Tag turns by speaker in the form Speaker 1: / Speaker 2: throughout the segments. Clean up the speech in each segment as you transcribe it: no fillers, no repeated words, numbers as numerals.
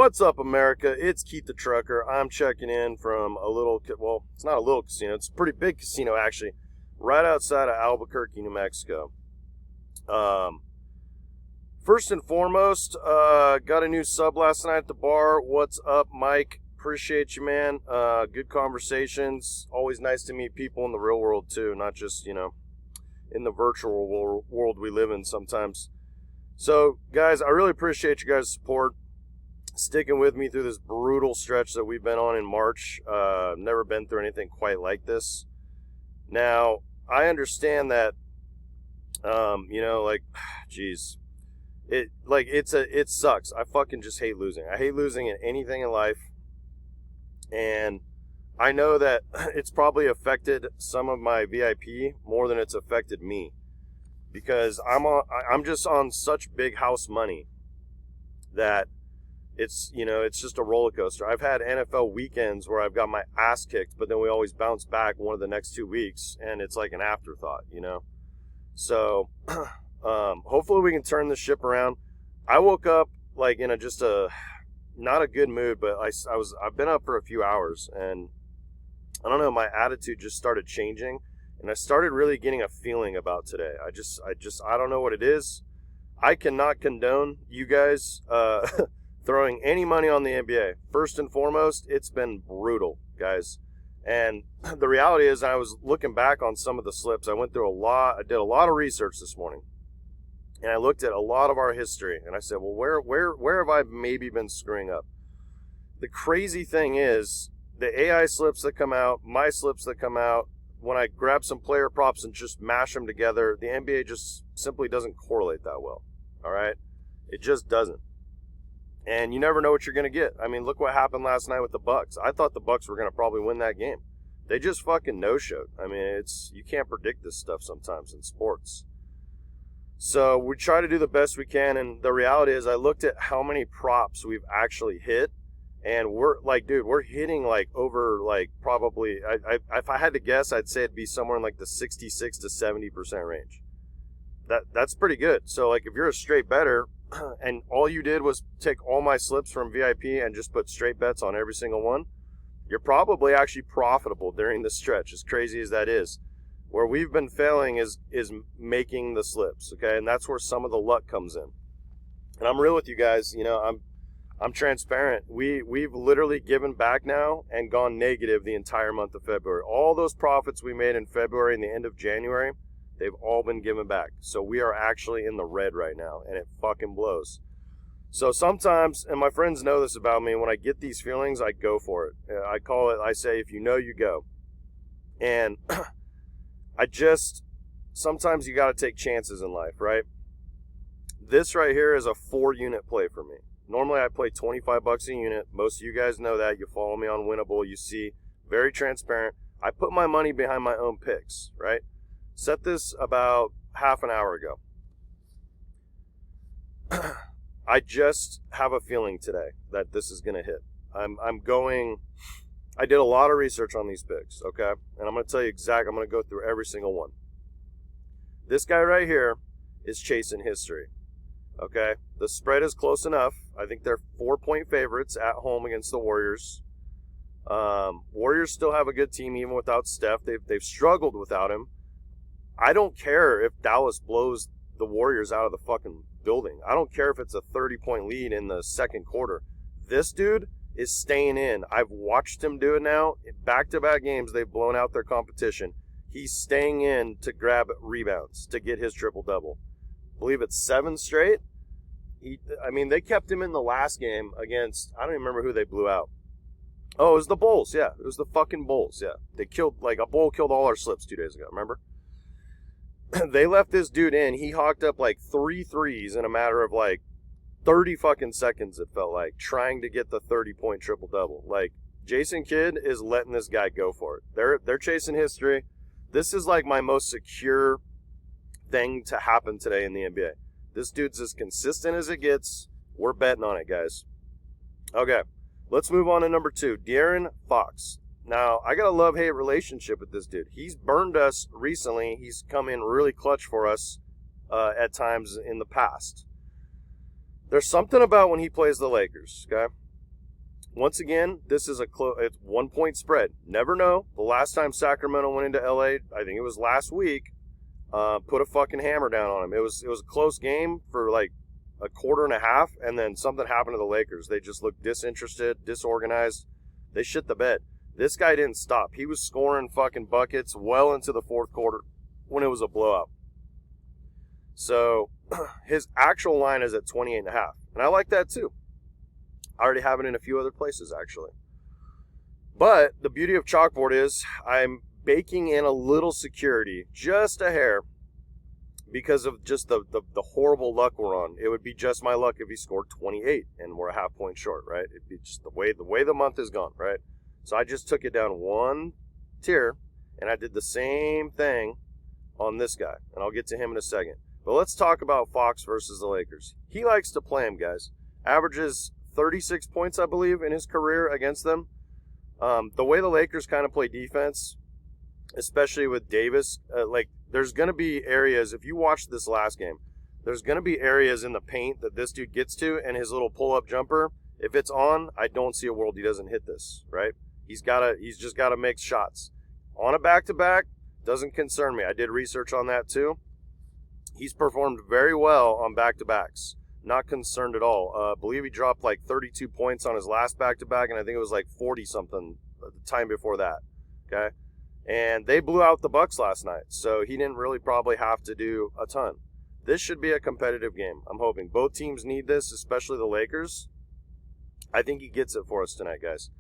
Speaker 1: What's up, America? It's Keith the Trucker. I'm checking in from well, it's not a little casino. It's a pretty big casino, actually, right outside of Albuquerque, New Mexico. First and foremost, got a new sub last night at the bar. What's up, Mike? Appreciate you, man. Good conversations. Always nice to meet people in the real world, too, not just, in the virtual world we live in sometimes. So, guys, I really appreciate you guys' support. Sticking with me through this brutal stretch that we've been on in March. Never been through anything quite like this. Now, I understand that, geez, it sucks. I fucking just hate losing. I hate losing in anything in life. And I know that it's probably affected some of my VIP more than it's affected me, because I'm just on such big house money that it's just a roller coaster. I've had NFL weekends where I've got my ass kicked, but then we always bounce back one of the next 2 weeks, and it's like an afterthought, So, hopefully we can turn this ship around. I woke up like in not a good mood, but I've been up for a few hours, and I don't know, my attitude just started changing, and I started really getting a feeling about today. I don't know what it is. I cannot condone you guys, throwing any money on the NBA. First and foremost, it's been brutal, guys. And the reality is, I was looking back on some of the slips. I did a lot of research this morning. And I looked at a lot of our history, and I said, well, where have I maybe been screwing up? The crazy thing is, the AI slips that come out, my slips that come out, when I grab some player props and just mash them together, the NBA just simply doesn't correlate that well. All right? It just doesn't. And you never know what you're going to get. I mean, look what happened last night with the Bucks. I thought the Bucks were going to probably win that game. They just fucking no-showed. I mean, you can't predict this stuff sometimes in sports. So we try to do the best we can, and the reality is, I looked at how many props we've actually hit, and we're hitting like over like probably, if I had to guess, I'd say it'd be somewhere in like the 66 to 70% range. That's pretty good. So like, if you're a straight bettor, and all you did was take all my slips from VIP and just put straight bets on every single one, you're probably actually profitable during this stretch, as crazy as that is. Where we've been failing is making the slips, okay? And that's where some of the luck comes in. And I'm real with you guys, I'm transparent. We've literally given back now and gone negative the entire month of February. All those profits we made in February and the end of January, they've all been given back. So we are actually in the red right now, and it fucking blows. So sometimes, and my friends know this about me, when I get these feelings, I go for it. I say, if you know, you go. And sometimes you got to take chances in life, right? This right here is a 4-unit play for me. Normally I play $25 a unit. Most of you guys know that. You follow me on Winnable. You see, very transparent. I put my money behind my own picks, right? Set this about half an hour ago. I just have a feeling today that this is going to hit. I did a lot of research on these picks, okay? And I'm going to tell you I'm going to go through every single one. This guy right here is chasing history, okay? The spread is close enough. I think they're 4-point favorites at home against the Warriors. Warriors still have a good team even without Steph. They've struggled without him. I don't care if Dallas blows the Warriors out of the fucking building. I don't care if it's a 30-point lead in the second quarter. This dude is staying in. I've watched him do it now. In back-to-back games, they've blown out their competition. He's staying in to grab rebounds to get his triple-double. I believe it's 7 straight. They kept him in the last game against, I don't even remember who they blew out. Oh, it was the Bulls. Yeah, it was the fucking Bulls. Yeah, they killed, a bull killed all our slips 2 days ago, remember? They left this dude in. He hawked up like 3 threes in a matter of like 30 fucking seconds, it felt like, trying to get the 30-point triple-double. Like, Jason Kidd is letting this guy go for it. They're chasing history. This is like my most secure thing to happen today in the NBA. This dude's as consistent as it gets. We're betting on it, guys. Okay, let's move on to number 2, De'Aaron Fox. Now, I got a love-hate relationship with this dude. He's burned us recently. He's come in really clutch for us at times in the past. There's something about when he plays the Lakers, okay? Once again, this is it's 1 point spread. Never know. The last time Sacramento went into LA, I think it was last week, put a fucking hammer down on him. It was a close game for like a quarter and a half, and then something happened to the Lakers. They just looked disinterested, disorganized. They shit the bed. This guy didn't stop. He was scoring fucking buckets well into the fourth quarter when it was a blowout. So his actual line is at 28.5, and I like that too. I already have it in a few other places, actually. But the beauty of Chalkboard is I'm baking in a little security, just a hair, because of just the horrible luck we're on. It would be just my luck if he scored 28 and we're a half point short, right? It'd be just the way the month is gone, right? So I just took it down one tier, and I did the same thing on this guy, and I'll get to him in a second. But let's talk about Fox versus the Lakers. He likes to play him, guys. Averages 36 points, I believe, in his career against them. The way the Lakers kind of play defense, especially with Davis, there's going to be areas, if you watch this last game, there's going to be areas in the paint that this dude gets to, and his little pull-up jumper, if it's on, I don't see a world he doesn't hit this, right? He's just got to make shots. On a back-to-back, doesn't concern me. I did research on that too. He's performed very well on back-to-backs. Not concerned at all. I believe he dropped like 32 points on his last back-to-back, and I think it was like 40-something the time before that, okay? And they blew out the Bucks last night, so he didn't really probably have to do a ton. This should be a competitive game, I'm hoping. Both teams need this, especially the Lakers. I think he gets it for us tonight, guys.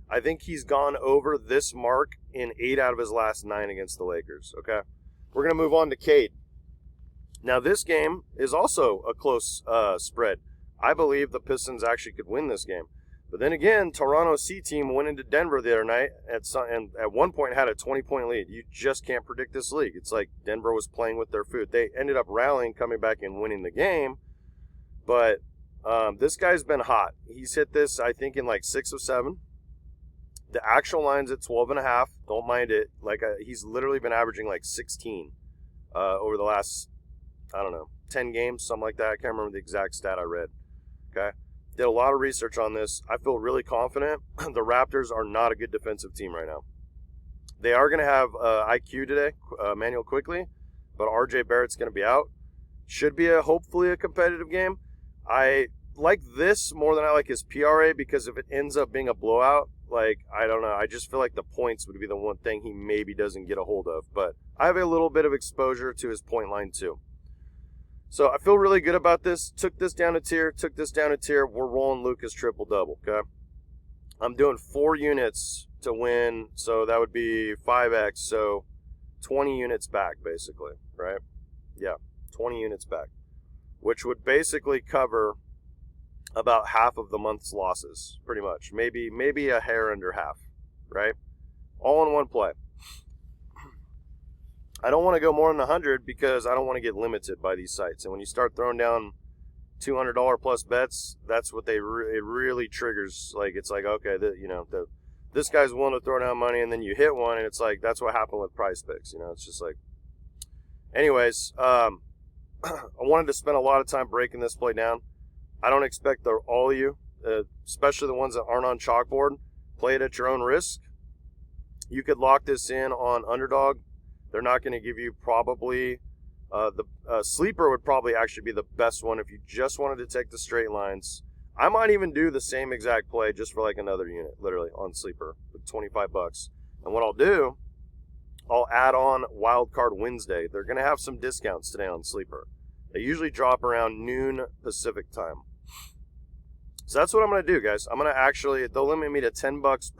Speaker 1: I think he's gone over this mark in 8 out of his last 9 against the Lakers, okay? We're going to move on to Cade. Now, this game is also a close spread. I believe the Pistons actually could win this game. But then again, Toronto C team went into Denver the other night and at one point had a 20-point lead. You just can't predict this league. It's like Denver was playing with their food. They ended up rallying, coming back and winning the game. But this guy's been hot. He's hit this, I think, in like 6 of 7. The actual line's at 12.5. Don't mind it. He's literally been averaging like 16 over the last, 10 games, something like that. I can't remember the exact stat I read. Okay. Did a lot of research on this. I feel really confident. The Raptors are not a good defensive team right now. They are going to have IQ today, Manuel Quickly, but RJ Barrett's going to be out. Should be hopefully a competitive game. I like this more than I like his PRA because if it ends up being a blowout, I don't know. I just feel like the points would be the one thing he maybe doesn't get a hold of. But I have a little bit of exposure to his point line too. So I feel really good about this. Took this down a tier. We're rolling Luka's triple-double, okay? I'm doing 4 units to win, so that would be 5x, so 20 units back, basically, right? Yeah, 20 units back, which would basically cover about half of the month's losses, pretty much. Maybe a hair under half, right? All in one play. I don't want to go more than 100 because I don't want to get limited by these sites. And when you start throwing down $200 plus bets, that's what it really triggers. It's like, okay, this guy's willing to throw down money, and then you hit one, and it's like, that's what happened with Prize Picks. It's just like, anyways, I wanted to spend a lot of time breaking this play down. I don't expect all of you, especially the ones that aren't on Chalkboard, play it at your own risk. You could lock this in on Underdog. They're not going to give you probably the sleeper would probably actually be the best one if you just wanted to take the straight lines. I might even do the same exact play just for like another unit, literally on sleeper with $25. And what I'll do, I'll add on Wild Card Wednesday. They're going to have some discounts today on sleeper. They usually drop around noon Pacific time. So that's what I'm going to do, guys. I'm going to actually, they'll limit me to $10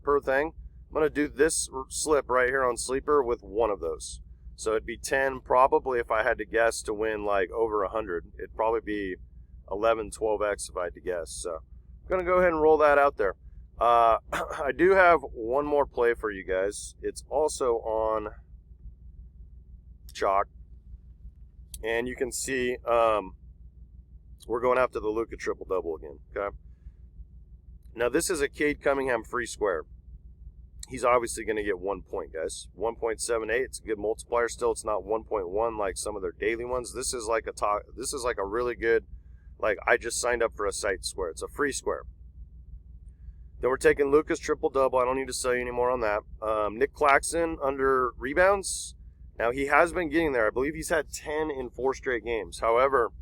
Speaker 1: per thing. I'm going to do this slip right here on sleeper with one of those. So it'd be 10 probably if I had to guess to win like over 100. It'd probably be 11, 12x if I had to guess. So I'm going to go ahead and roll that out there. I do have one more play for you guys. It's also on Chalk. And you can see we're going after the Luka triple-double again. Okay. Now this is a Cade Cunningham free square. He's obviously going to get 1 point, guys. 1.78. It's a good multiplier still. It's not 1.1 like some of their daily ones. This is like a really good, I just signed up for a site square. It's a free square. Then we're taking Luka's triple-double. I don't need to sell you anymore on that. Nick Claxton under rebounds. Now, he has been getting there. I believe he's had 10 in 4 straight games. However,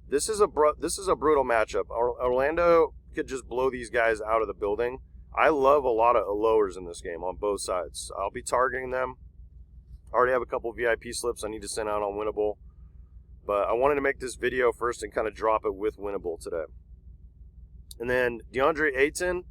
Speaker 1: this is a brutal matchup. Orlando could just blow these guys out of the building. I love a lot of lowers in this game on both sides. I'll be targeting them. I already have a couple VIP slips I need to send out on Winnable. But I wanted to make this video first and kind of drop it with Winnable today. And then DeAndre Ayton.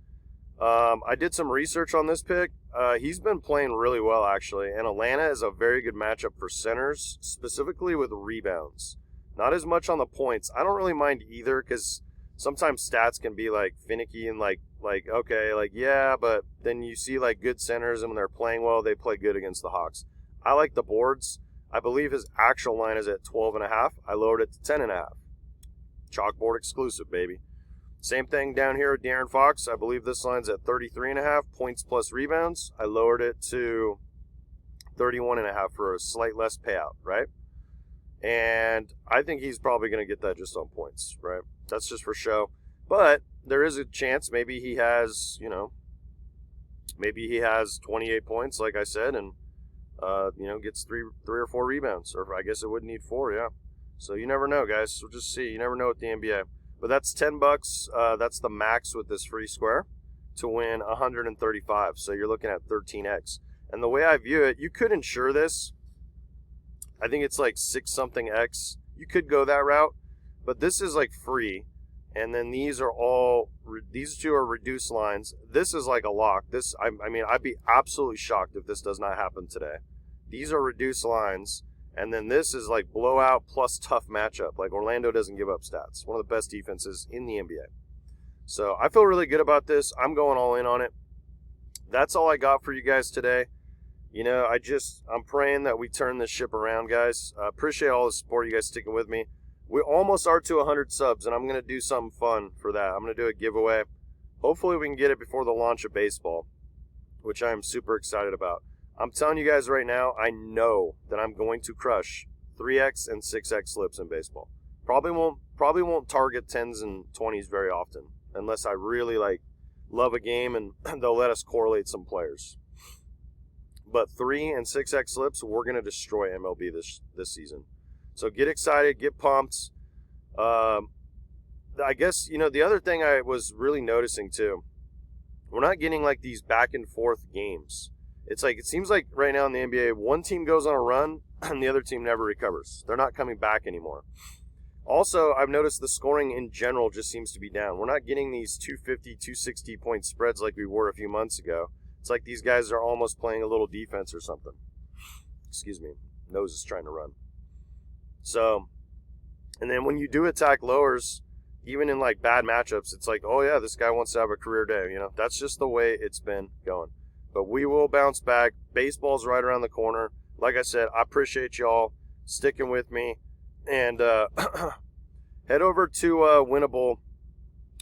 Speaker 1: I did some research on this pick. He's been playing really well, actually. And Atlanta is a very good matchup for centers, specifically with rebounds. Not as much on the points. I don't really mind either because sometimes stats can be, like, finicky and, okay, yeah, but then you see, good centers, and when they're playing well, they play good against the Hawks. I like the boards. I believe his actual line is at 12.5. I lowered it to 10.5. Chalkboard exclusive, baby. Same thing down here at De'Aaron Fox. I believe this line's at 33.5 points plus rebounds. I lowered it to 31.5 for a slight less payout, right? And I think he's probably going to get that just on points, right? That's just for show. But there is a chance maybe he has, maybe he has 28 points, like I said, and gets three or four rebounds, or I guess it would need 4, yeah. So you never know, guys. We'll just see. You never know with the NBA. But that's $10. That's the max with this free square to win 135. So you're looking at 13x. And the way I view it, you could insure this. I think it's like 6 something x. You could go that route, but this is like free. And then these two are reduced lines. This is like a lock. I'd be absolutely shocked if this does not happen today. These are reduced lines, and then this is like blowout plus tough matchup. Like Orlando doesn't give up stats. One of the best defenses in the NBA. So I feel really good about this. I'm going all in on it. That's all I got for you guys today. I'm praying that we turn this ship around, guys. I appreciate all the support, you guys sticking with me. We almost are to 100 subs, and I'm going to do something fun for that. I'm going to do a giveaway. Hopefully we can get it before the launch of baseball, which I'm super excited about. I'm telling you guys right now, I know that I'm going to crush 3x and 6x slips in baseball. Probably won't target 10s and 20s very often, unless I really love a game and they'll let us correlate some players. But 3 and 6x slips, we're going to destroy MLB this season. So get excited, get pumped. I guess, the other thing I was really noticing too, we're not getting these back and forth games. It seems like right now in the NBA, one team goes on a run and the other team never recovers. They're not coming back anymore. Also, I've noticed the scoring in general just seems to be down. We're not getting these 250, 260 point spreads like we were a few months ago. It's like these guys are almost playing a little defense or something. Excuse me. Nose is trying to run. So, and then when you do attack lowers, even in bad matchups, it's like, oh yeah, this guy wants to have a career day. That's just the way it's been going. But we will bounce back. Baseball's right around the corner. Like I said, I appreciate y'all sticking with me. And head over to Winnable.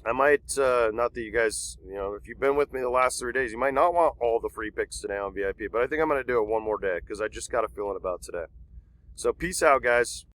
Speaker 1: I might, not that you guys, if you've been with me the last 3 days, you might not want all the free picks today on VIP, but I think I'm going to do it one more day because I just got a feeling about today. So peace out, guys.